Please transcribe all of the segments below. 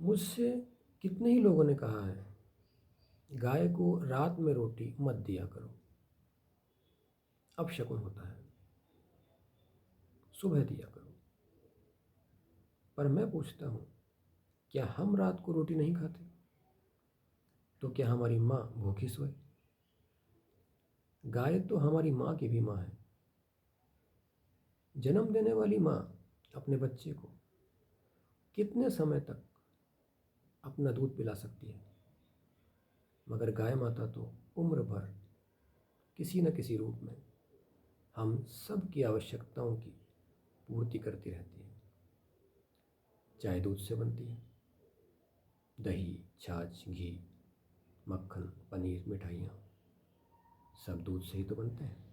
मुझसे कितने ही लोगों ने कहा है, गाय को रात में रोटी मत दिया करो, अपशकुन होता है, सुबह दिया करो। पर मैं पूछता हूँ, क्या हम रात को रोटी नहीं खाते? तो क्या हमारी माँ भूखी सोए? गाय तो हमारी माँ की भी माँ है। जन्म देने वाली माँ अपने बच्चे को कितने समय तक अपना दूध पिला सकती है, मगर गाय माता तो उम्र भर किसी न किसी रूप में हम सब की आवश्यकताओं की पूर्ति करती रहती है। चाय दूध से बनती है, दही, छाछ, घी, मक्खन, पनीर, मिठाइयाँ सब दूध से ही तो बनते हैं।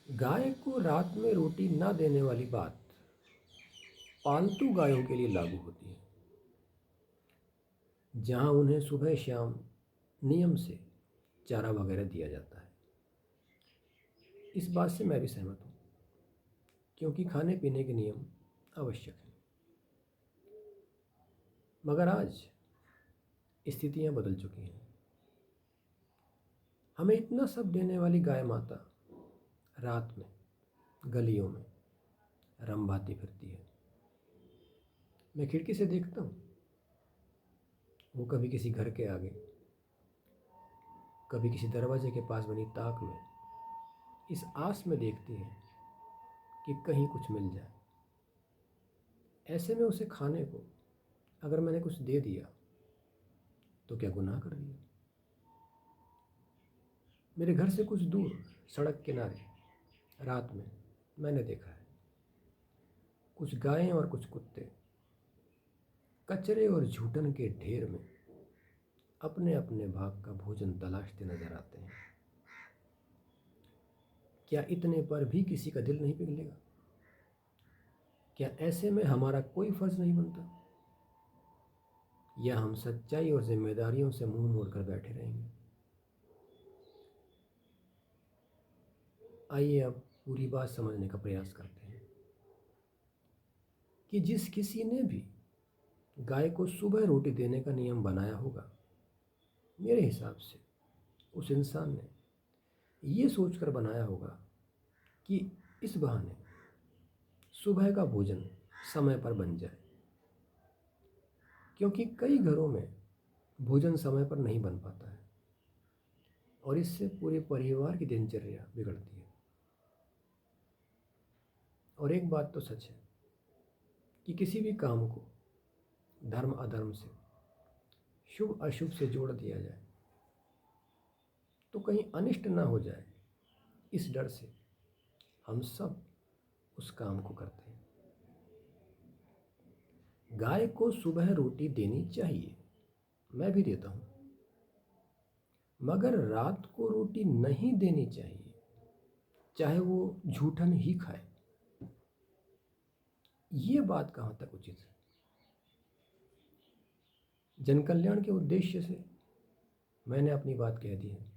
गाय को रात में रोटी ना देने वाली बात पालतू गायों के लिए लागू होती है, जहाँ उन्हें सुबह शाम नियम से चारा वगैरह दिया जाता है। इस बात से मैं भी सहमत हूँ, क्योंकि खाने पीने के नियम आवश्यक हैं। मगर आज स्थितियाँ बदल चुकी हैं। हमें इतना सब देने वाली गाय माता रात में गलियों में रंभाती फिरती है। मैं खिड़की से देखता हूँ, वो कभी किसी घर के आगे, कभी किसी दरवाजे के पास बनी ताक में इस आस में देखती है कि कहीं कुछ मिल जाए। ऐसे में उसे खाने को अगर मैंने कुछ दे दिया तो क्या गुनाह कर दिया? मेरे घर से कुछ दूर सड़क किनारे रात में मैंने देखा है, कुछ गायें और कुछ कुत्ते कचरे और झूठन के ढेर में अपने अपने भाग का भोजन तलाशते नजर आते हैं। क्या इतने पर भी किसी का दिल नहीं पिघलेगा? क्या ऐसे में हमारा कोई फर्ज नहीं बनता, या हम सच्चाई और जिम्मेदारियों से मुंह मोड़कर बैठे रहेंगे? आइए अब पूरी बात समझने का प्रयास करते हैं कि जिस किसी ने भी गाय को सुबह रोटी देने का नियम बनाया होगा, मेरे हिसाब से उस इंसान ने ये सोचकर बनाया होगा कि इस बहाने सुबह का भोजन समय पर बन जाए, क्योंकि कई घरों में भोजन समय पर नहीं बन पाता है और इससे पूरे परिवार की दिनचर्या बिगड़ती है। और एक बात तो सच है कि किसी भी काम को धर्म अधर्म से, शुभ अशुभ से जोड़ दिया जाए तो कहीं अनिष्ट ना हो जाए, इस डर से हम सब उस काम को करते हैं। गाय को सुबह रोटी देनी चाहिए, मैं भी देता हूँ, मगर रात को रोटी नहीं देनी चाहिए, चाहे वो झूठन ही खाए। ये बात कहाँ तक उचित है? जन कल्याण के उद्देश्य से मैंने अपनी बात कह दी है।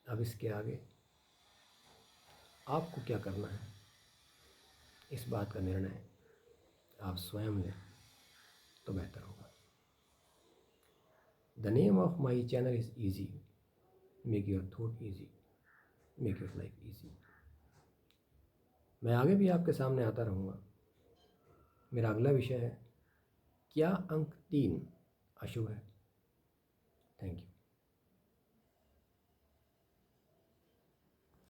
अब इसके आगे आपको क्या करना है, इस बात का निर्णय आप स्वयं लें तो बेहतर होगा। The name of my channel is easy, make your thought easy, make your life easy. मैं आगे भी आपके सामने आता रहूँगा। मेरा अगला विषय है, क्या अंक 3 अशुभ है? Thank you.